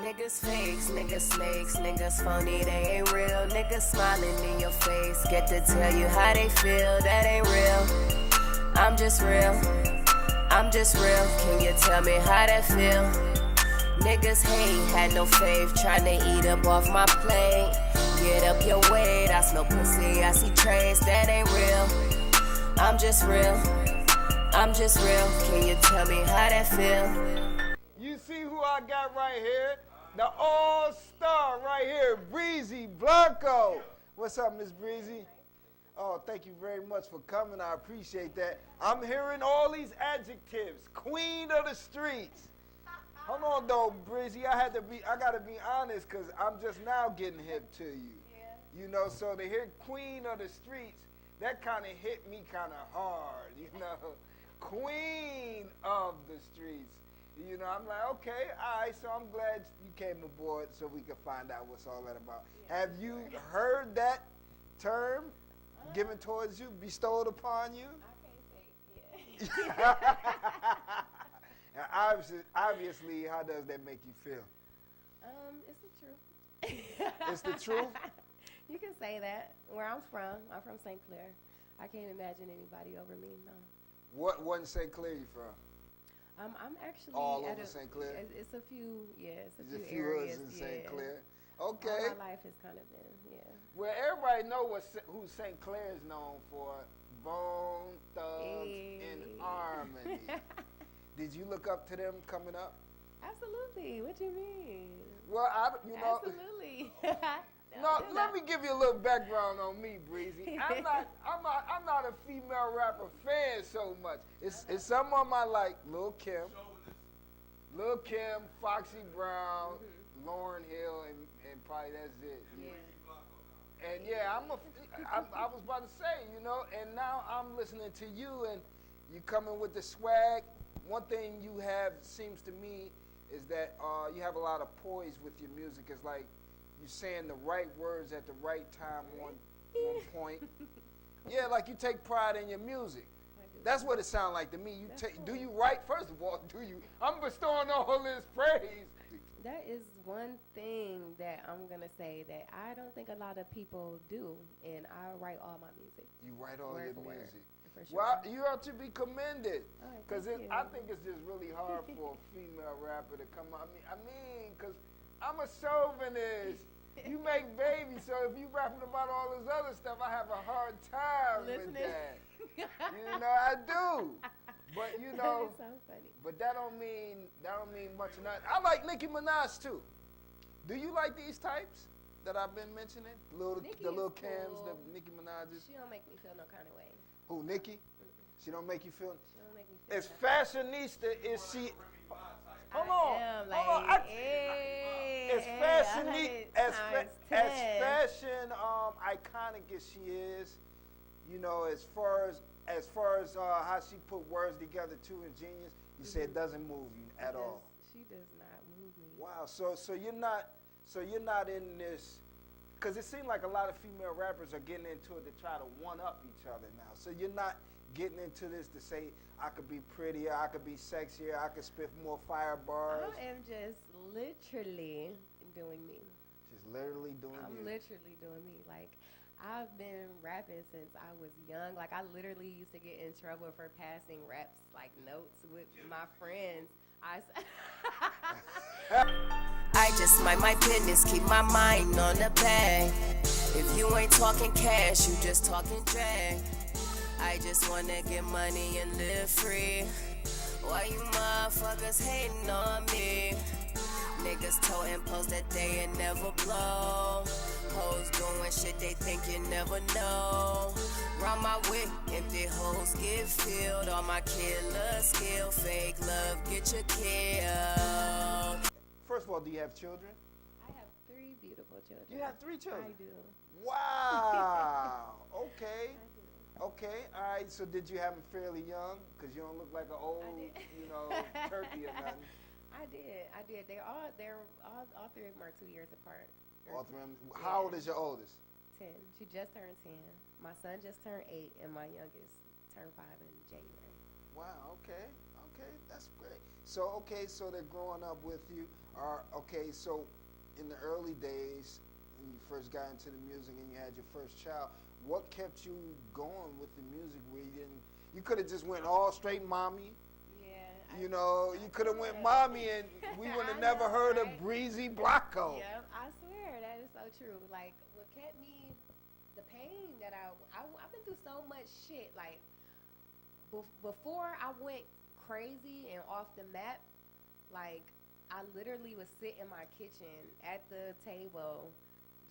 Niggas fakes, niggas snakes, niggas phony, they ain't real. Niggas smiling in your face, get to tell you how they feel, that ain't real. I'm just real, I'm just real. Can you tell me how that feel? Niggas hate, had no faith, tryna eat up off my plate. Get up your weight, I smell pussy, I see trace, that ain't real. I'm just real, I'm just real. Can you tell me how that feel? You see who I got right here? The all-star right here, Breezy Blonco. What's up, Miss Breezy? Oh, thank you very much for coming. I appreciate that. I'm hearing all these adjectives. Queen of the streets. Hold on, though, Breezy. I gotta be honest, cause I'm just now getting hip to you. You know, so to hear Queen of the streets, that kind of hit me kind of hard. You know, Queen of the streets. You know, I'm like, okay, all right, so I'm glad you came aboard so we can find out what's all that about. Yeah. Have you heard that term given towards you, bestowed upon you? I can't say yeah. And obviously, how does that make you feel? It's the truth. It's the truth? You can say that. Where I'm from St. Clair. I can't imagine anybody over me, no. What in St. Clair you from? I'm actually all over St. Clair. It's a few, yeah, it's a There's few areas in St. Clair. Okay. All my life has kind of been, yeah. Well, everybody know who St. Clair is known for: Bone Thugs and Harmony. Did you look up to them coming up? Absolutely. What you mean? Well, you know. Absolutely. No, let me give you a little background on me, Breezy. I'm not a female rapper fan so much. It's some of my like Lil Kim, Foxy Brown, Lauryn Hill, and probably that's it. Yeah. And yeah, I was about to say, you know, and now I'm listening to you and you coming with the swag. One thing you have seems to me is that you have a lot of poise with your music. It's like you're saying the right words at the right time on point. Yeah, like you take pride in your music. That's what it sounds like to me. Do you write? First of all, do you? I'm bestowing all this praise. That is one thing that I'm going to say that I don't think a lot of people do, and I write all my music. You write all your music. For sure. Well, you are to be commended. Because right, I think it's just really hard for a female rapper to come out. I mean, because I'm a chauvinist. You make babies, so if you rapping about all this other stuff, I have a hard time with that. You know, I do. But you know, so funny. But that don't mean much of nothing. I like Nicki Minaj too. Do you like these types that I've been mentioning? The little Kims, cool. the Nicki Minaj's. She don't make me feel no kind of way. Who, Nicki? She don't make you feel. She don't make me feel. As fashionista, is she? Hold on. As fashion iconic as she is, you know, as far as how she put words together too in Genius, you say it doesn't move you at all. She does not move me. Wow. So you're not in this, because it seems like a lot of female rappers are getting into it to try to one up each other now. So you're not getting into this to say I could be prettier, I could be sexier, I could spit more fire bars. I am just literally doing me. Just literally doing you. I'm literally doing me. Like, I've been rapping since I was young. Like, I literally used to get in trouble for passing raps, like notes with my friends. I just mind my business, keep my mind on the bag. If you ain't talking cash, you just talking drag. I just wanna get money and live free. Why you motherfuckers hating on me? Niggas toting posts that they ain't never blow. Hoes doing shit they think you never know. Round my way, empty hoes get filled. All my killer skill, fake love, get your killed. First of all, do you have children? I have 3 beautiful children. You have 3 children? I do. Wow. Okay. Okay. All right. So did you have them fairly young? Because you don't look like an old, you know, turkey or nothing. I did. All 3 of them are 2 years apart. All 3 of them. How old is your oldest? 10. She just turned 10. My son just turned 8, and my youngest turn 5 in January. Wow, okay, that's great. So, so they're growing up with you. So in the early days, when you first got into the music and you had your first child, what kept you going with the music where you could have just went all straight mommy? Yeah. You could have went mommy and we would have never heard of Breezy Blonco. Yep, I swear, that is so true. Like, what kept me, the pain that I've been through so much shit, like, before I went crazy and off the map, like I literally would sit in my kitchen at the table,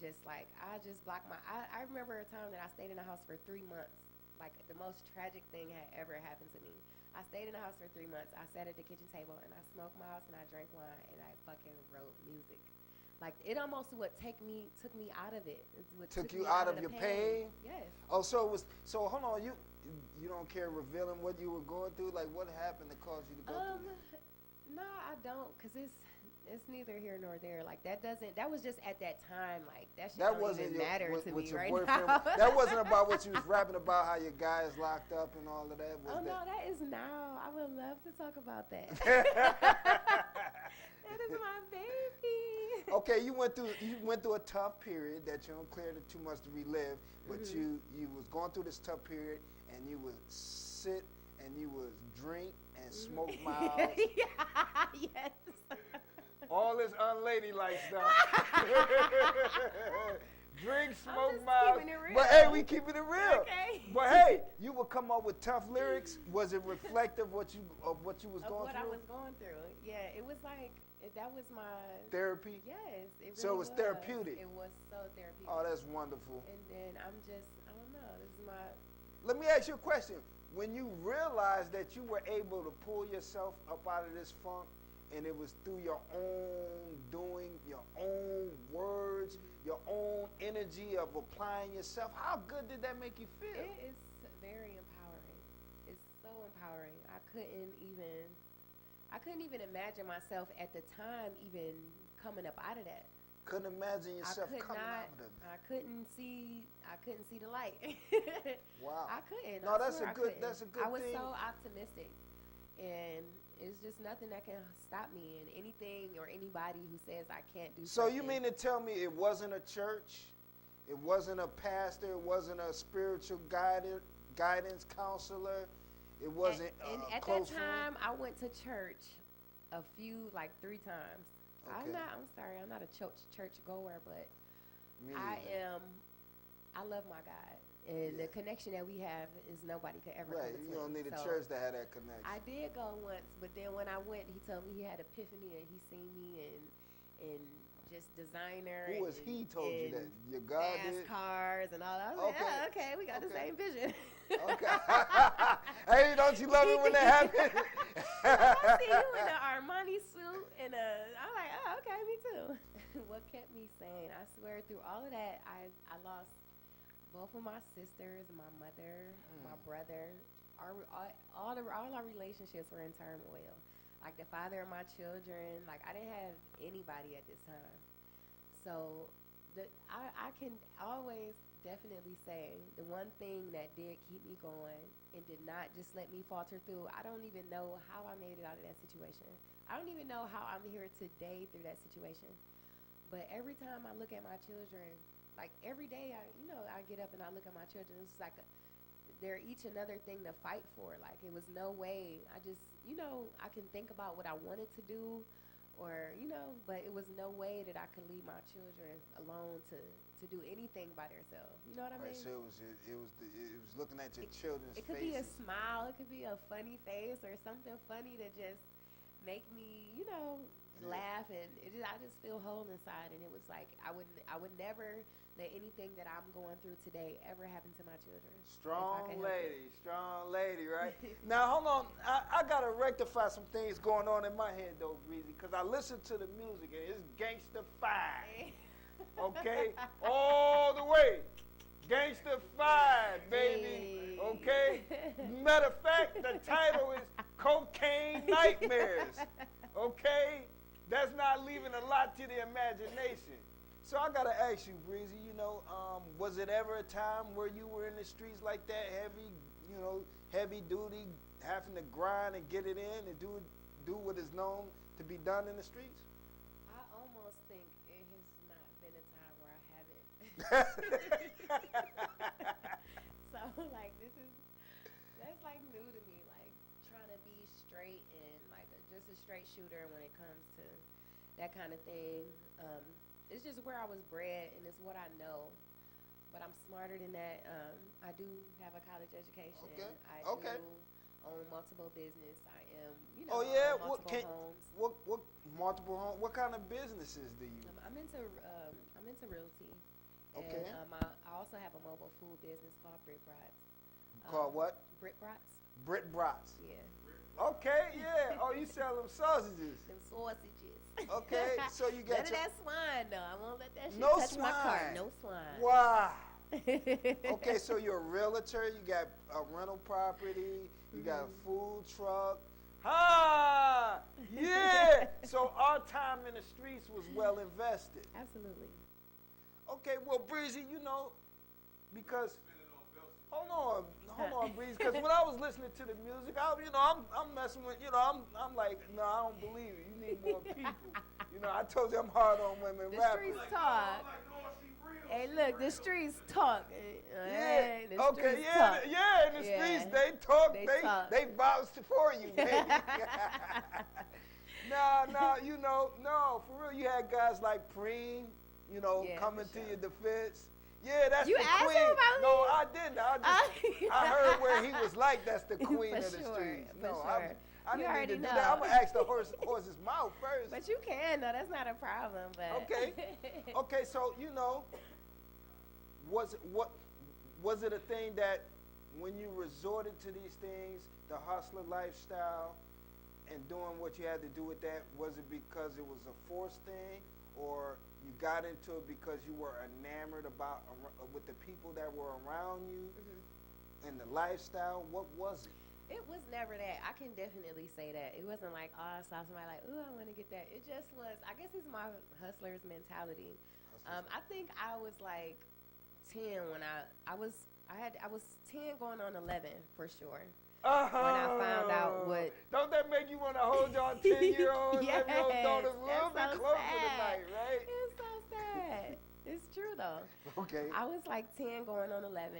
just like I just blocked my. I remember a time that I stayed in the house for 3 months. Like the most tragic thing had ever happened to me. I stayed in the house for 3 months. I sat at the kitchen table and I smoked miles and I drank wine and I fucking wrote music. Like it almost took me out of it. Took you out of your pain? Yes. Oh, so it was. So hold on, you don't care revealing what you were going through? Like what happened that caused you to go through that? No, I don't, cause it's neither here nor there. Like that was just at that time. Like that shit don't even matter to me right now. That wasn't about what you was rapping about, how your guys locked up and all of that. No, that is now. I would love to talk about that. That is my baby. Okay, you went through a tough period that you don't clear too much to relive, but you was going through this tough period and you would sit and you would drink and smoke miles. Yes. All this unladylike stuff. Drink, smoke miles. But hey, we keeping it real. Okay. But hey, you would come up with tough lyrics. Was it reflective of what you was going through? What I was going through. Yeah, it was like that was my therapy. Yes, it really so it was therapeutic. It was so therapeutic. Oh, that's wonderful. And then I don't know. This is my. Let me ask you a question. When you realized that you were able to pull yourself up out of this funk, and it was through your own doing, your own words, your own energy of applying yourself, how good did that make you feel? It is very empowering. It's so empowering. I couldn't even imagine myself at the time even coming up out of that. Couldn't imagine yourself coming out of it. I couldn't see the light. Wow. I couldn't. No, that's a good thing. I was so optimistic, and it's just nothing that can stop me. And anything or anybody who says I can't do so something. you mean to tell me it wasn't a church, it wasn't a pastor, it wasn't a spiritual guidance counselor, it wasn't at close that time, friend? I went to church like 3 times. Okay. I'm sorry, I'm not a church goer, but Me I neither. love my God. And the connection that we have is nobody could ever come between. You don't need a So church to have that connection. I did go once, but then when I went, he told me he had epiphany and he seen me and just designer. Who was he told you that? Your God fast did? cars and all that. I was like, oh, okay, we got the same vision. Okay. Hey, don't you love it when that happens? I see you in an Armani suit and I'm like, oh, okay, me too. What kept me sane? I swear, through all of that, I lost both of my sisters, my mother, my brother. All our relationships were in turmoil. Like the father of my children, like I didn't have anybody at this time. So I can always definitely say the one thing that did keep me going and did not just let me falter through, I don't even know how I made it out of that situation. I don't even know how I'm here today through that situation. But every time I look at my children, like every day I get up and I look at my children, it's like they're each another thing to fight for. Like it was no way. I just, I can think about what I wanted to do or, but it was no way that I could leave my children alone to do anything by themselves. You know what I mean? So it was looking at your children's faces. It could be a smile, it could be a funny face or something funny to just make me, laugh, and I just feel whole inside. And it was like I would never let anything that I'm going through today ever happen to my children. Strong lady, right? Now hold on, I gotta rectify some things going on in my head though, Breezy, because I listen to the music and it's gangsta-fied. Okay, all the way, gangsta-fied, baby. Okay. Matter of fact, the title is Cocaine Nightmares. Okay, that's not leaving a lot to the imagination. So I gotta ask you, Breezy, was it ever a time where you were in the streets like that, heavy, heavy duty, having to grind and get it in and do what is known to be done in the streets? I almost think it has not been a time where I haven't. So like that's like new to me, like trying to be straight and like just a straight shooter when it comes to that kind of thing. It's just where I was bred and it's what I know. But I'm smarter than that. I do have a college education. Okay. I Okay. do own multiple business. I am, Oh yeah, own multiple homes. what multiple home? What kind of businesses do you? I'm into realty. Okay. And I also have a mobile food business called Brit Brats. Called what? Brit Brats. Brit Brats. Yeah. Okay, yeah. Oh, you sell them sausages. Them sausages. Okay, so you got None of that swine though. I won't let that shit No touch my car. swine. No swine. Wow. Okay, so you're a realtor. You got a rental property. You got a food truck. Ha! Yeah. So our time in the streets was well invested. Absolutely. Okay, well, Breezy, because hold on, Breezy, because when I was listening to the music, I'm messing with, I'm like, no, I don't believe it. You need more people. I told you I'm hard on women The rappers. streets talk. Hey, look, the streets talk. Yeah. The Okay. streets Yeah. talk. Yeah. In the Yeah. streets, they talk. They They talk. they vouch for you, baby. No, for real. You had guys like Preem, Yeah, coming for to sure. your defense. Yeah, that's You the asked queen. him about No, me? I didn't. I heard where he was like, that's the queen For of the sure, streets. for No, sure. I You didn't need already to do know. that. I'm gonna ask the horse's mouth first. But you can, though. That's not a problem. But Okay. Okay, so was it a thing that when you resorted to these things, the hustler lifestyle, and doing what you had to do with that, was it because it was a forced thing, or you got into it because you were enamored with the people that were around you and the lifestyle? What was it? it was never that. I can definitely say that. It wasn't like, oh, I saw somebody like, ooh, I want to get that. It just was, I guess it's my hustler's mentality. I think I was like 10 when I was 10 going on 11 for sure. When I found out what. Don't that make you want to hold your 10-year-old, Yes, 11-year-old daughters a little that's bit so closer sad. tonight, right? It's so sad. It's true though. Okay. I was like 10 going on 11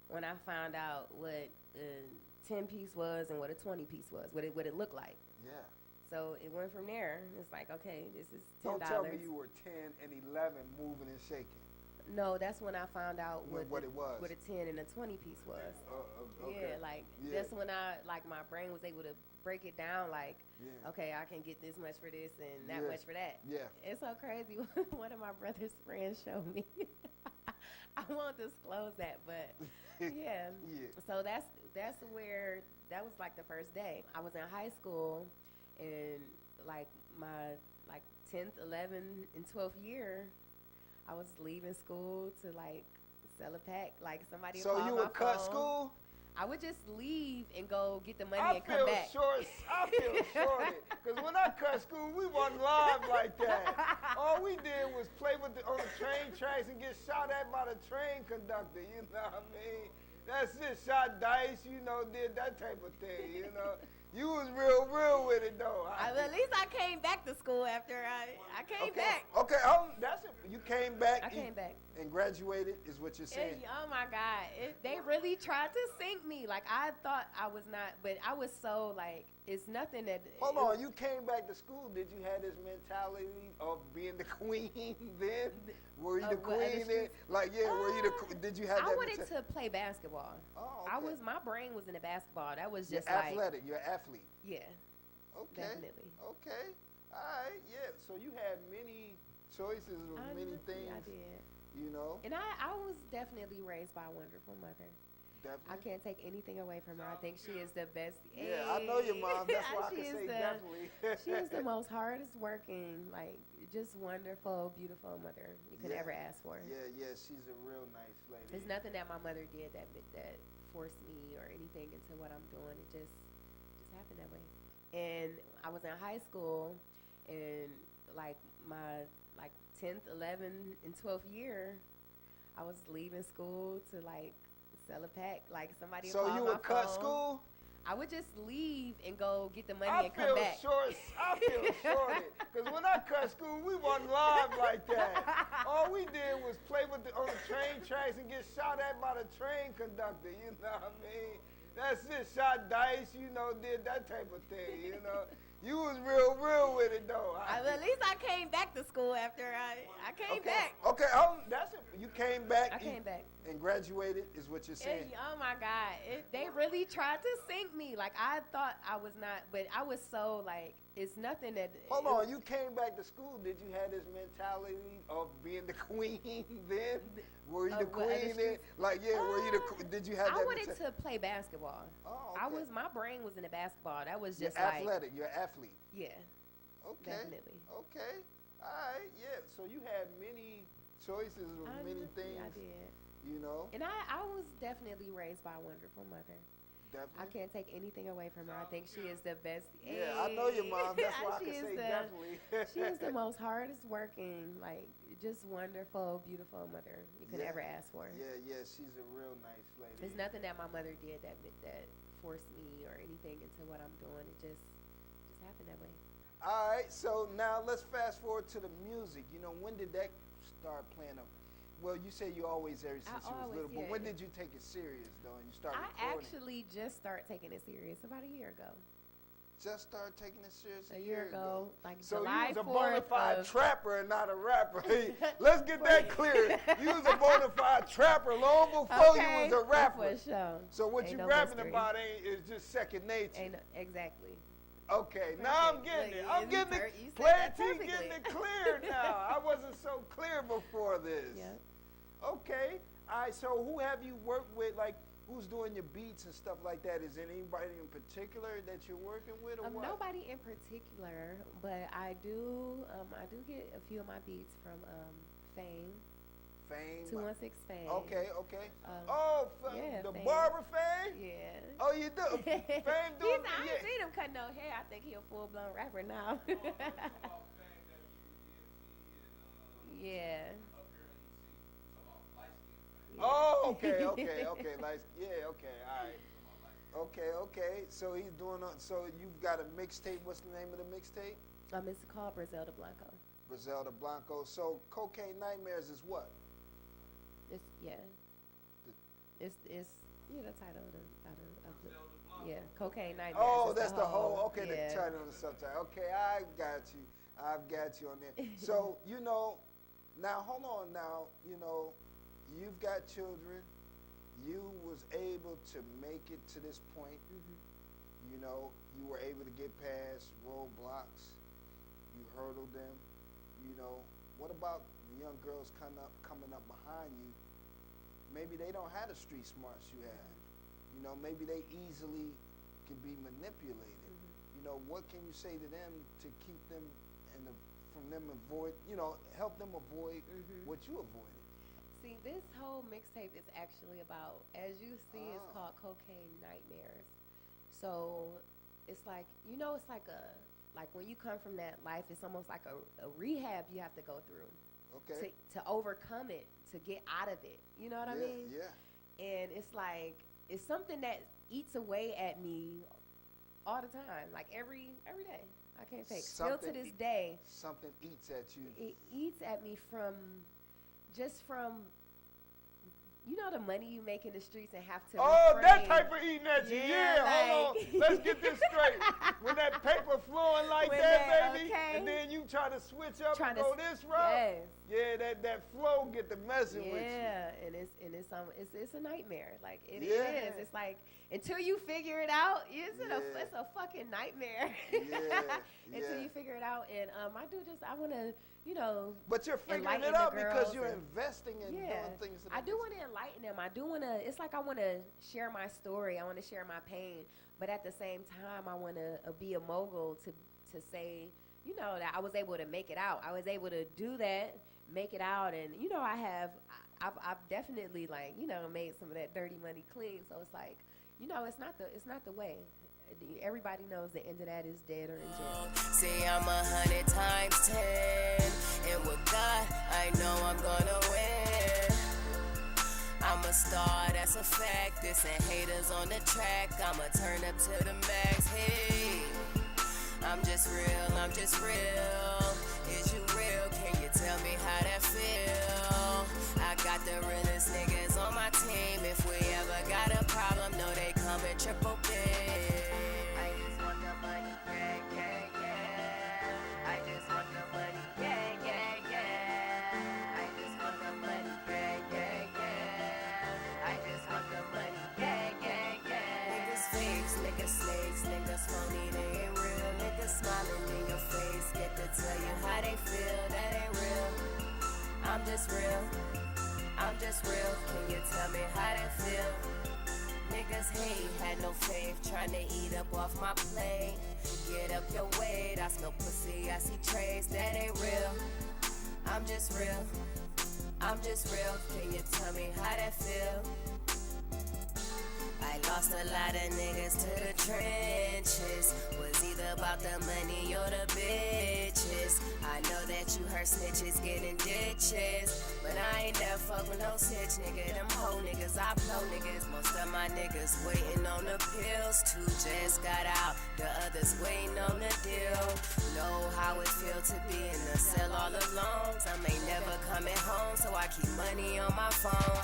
when I found out what a 10 piece was and what a 20 piece was, what it looked like. Yeah. So it went from there. It's like, okay, this is $10. Don't tell me you were 10 and 11 moving and shaking. No, that's when I found out What it was. what a 10 and a 20 piece was. Okay. Yeah, like Yeah. that's when my brain was able to break it down. Like, Yeah. okay, I can get this much for this and that Yeah. much for that. Yeah. It's so crazy. One of my brother's friends showed me. I won't disclose that, but yeah. Yeah. So that's where that was like the first day. I was in high school, and like my 10th, 11th, and 12th year, I was leaving school to like sell a pack. Like somebody. So called you my would cut phone. school? I would just leave and go get the money I and come back. I feel shorted. Because when I cut school, we wasn't live like that. All we did was play on the train tracks and get shot at by the train conductor, you know what I mean? That's it, shot dice, did that type of thing, You was real with it, though. At least I came back to school after I came back. Okay, that's it. You came back. I came back. And graduated, is what you're saying. Oh my God. They really tried to sink me. Like, I thought I was not, but I was so, like, it's nothing that. Hold on, you came back to school. Did you have this mentality of being the queen then? Were you the queen then? Like, yeah, were you did you have that I wanted mentality? to play basketball. Oh, okay. My brain was in the basketball. That was just You're like. athletic. You're an athlete. Yeah. Okay. Definitely. Okay. All right. Yeah. So you had many choices of many things. I did. And I was definitely raised by a wonderful mother. definitely. I can't take anything away from her. I think she is the best. Yeah, I know your mom. That's why I She can is say definitely. She is the most hardest working, like, just wonderful, beautiful mother you could ever ask for. Yeah. She's a real nice lady. There's nothing that my mother did that forced me or anything into what I'm doing. It just happened that way. And I was in high school, and like my 10th, 11th, and 12th year, I was leaving school to like sell a pack. Like somebody. So you would cut school? I would just leave and go get the money I and come back. I feel shorted. Because when I cut school, we wasn't live like that. All we did was play on the train tracks and get shot at by the train conductor, you know what I mean? That's it, shot dice, did that type of thing, You was real with it, though. At least I came back to school after I came back. Okay, that's it. You came back. I came back. And graduated is what you're saying. Oh, my God. They really tried to sink me. Like, I thought I was not, but I was so, like, it's nothing that. Hold on, you came back to school. Did you have this mentality of being the queen then? Were you the queen then? Like, were you did you have that? I wanted to play basketball. Oh, okay. My brain was in the basketball. That was just You're athletic. You're an athlete. Yeah. Okay. Definitely. Okay. All right. Yeah. So you had many choices of many things. I did. And I was definitely raised by a wonderful mother. Definitely. I can't take anything away from her. I think she is the best. Yeah, I know your mom. That's why I can say definitely. She is the most hardest working, like, just wonderful, beautiful mother you could ever ask for. Yeah, she's a real nice lady. There's nothing that my mother did that forced me or anything into what I'm doing. It just happened that way. All right, so now let's fast forward to the music. When did that start playing up? Well, you say you always since you was little, but when did you take it serious, though, and you started recording? I actually just started taking it serious about a year ago. Just started taking it serious a year ago, like so July 4th. So you was a bona fide trapper and not a rapper. Let's get that clear. You was a bona fide trapper long before you was a rapper. For sure. So what you rapping about is just second nature. Exactly. Okay, now I'm getting it. I'm getting it. Player T's getting it clear now. I wasn't so clear before this. Yeah. Okay. All right, so who have you worked with, like, who's doing your beats and stuff like that? Is there anybody in particular that you're working with or what? Nobody in particular, but I do get a few of my beats from Fame. Fame? 216 Fame. Okay. Yeah, the Fame. barber Fame? Yeah. Oh, you do? Fame doing I ain't seen him cut no hair. I think he a full-blown rapper now. Yeah. Oh, okay. Like, yeah, okay, all right. Okay. So he's doing. So you've got a mixtape. What's the name of the mixtape? It's called Breezy Blonco. Breezy Blonco. So Cocaine Nightmares is what? It's the title of the Cocaine Nightmares. Oh, that's the whole. Okay, the title of the subtitle. Okay, I've got you on there. So now hold on. Now you've got children. You was able to make it to this point. Mm-hmm. You were able to get past roadblocks. You hurdled them. What about the young girls coming up behind you? Maybe they don't have the street smarts you have. Maybe they easily can be manipulated. Mm-hmm. What can you say to them to keep them help them avoid what you avoided? See, this whole mixtape is actually about, as you see, it's called Cocaine Nightmares. So it's like, it's like when you come from that life, it's almost like a rehab you have to go through. Okay. To overcome it, to get out of it. You know what I mean? Yeah. And it's like, it's something that eats away at me all the time, like every day. I can't fake. Still to this day. Something eats at you. It eats at me from the money you make in the streets and have to. Oh, that type of eating at you. Yeah, like, hold on. Let's get this straight. When that paper flowing like that, baby, and then you try to switch up and go this route. Yes. Yeah, that flow get to messing with you. Yeah, and it's a nightmare. Like it is. It's like until you figure it out, it's a fucking nightmare. Until you figure it out, and I want to, But you're figuring it out because you're investing in doing things. I do want to enlighten them. I do want to. It's like I want to share my story. I want to share my pain, but at the same time, I want to be a mogul to say, that I was able to make it out. I was able to do that, make it out, and I've definitely made some of that dirty money clean. So it's like, it's not the way. Everybody knows the end of that is dead or in jail. See, I'm 100 times 10, and with God, I know I'm gonna win. I'm a star, that's a fact. This and haters on the track. I'ma turn up to the max. Hey, I'm just real, I'm just real. Is you real? Can you tell me how that feel? I got the realest niggas on my team. If we ever got a problem, know they come in triple B. I just want the money, yeah, yeah, yeah. I just want the money, yeah, yeah, yeah. I just want the money, yeah, yeah, yeah. I just want the money, yeah, yeah, yeah. Niggas fakes, niggas snakes, niggas phony, they ain't real. Niggas smiling in your face, get to tell you how they feel, that ain't real. I'm just real, I'm just real. Can you tell me how that feel? Niggas hate, had no faith, tryna eat up off my plate. Get up your weight, I smell pussy, I see trace, that ain't real. I'm just real, I'm just real. Can you tell me how that feel? I lost a lot of niggas to the trenches. Was either about the money or the bitches. I know that you heard snitches getting ditches, but I ain't never fuck with no snitch nigga. Them hoe niggas, I blow niggas. Most of my niggas waiting on the pills. 2 just got out, the others waiting on the deal. Know how it feel to be in the cell all alone. Some ain't never coming home, so I keep money on my phone.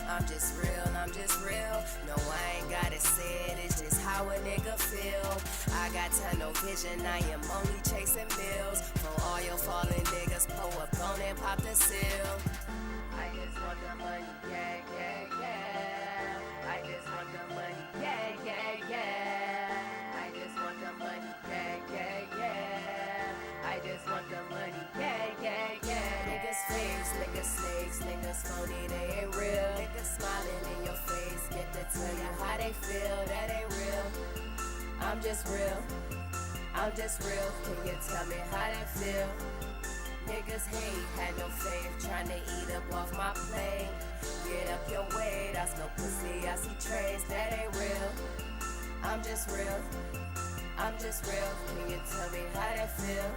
I'm just real, I'm just real. No, I ain't gotta say it, it's just how a nigga feel. I got tunnel vision, I am only chasing bills. For all your fallen niggas, pull up on and pop the seal. I just want the money, yeah, yeah, yeah. I just want the money, yeah, yeah, yeah. I just want the money, yeah, yeah, yeah. I just want the money, yeah, yeah, yeah. Niggas fakes, niggas snakes, niggas phony, they ain't real. Niggas smiling in your face, get to tell you how they feel, that ain't real. I'm just real, I'm just real. Can you tell me how that feel? Niggas hate, had no faith, tryna eat up off my plate. Get up your weight, I smell pussy, I see trace, that ain't real. I'm just real, I'm just real. Can you tell me how that feel?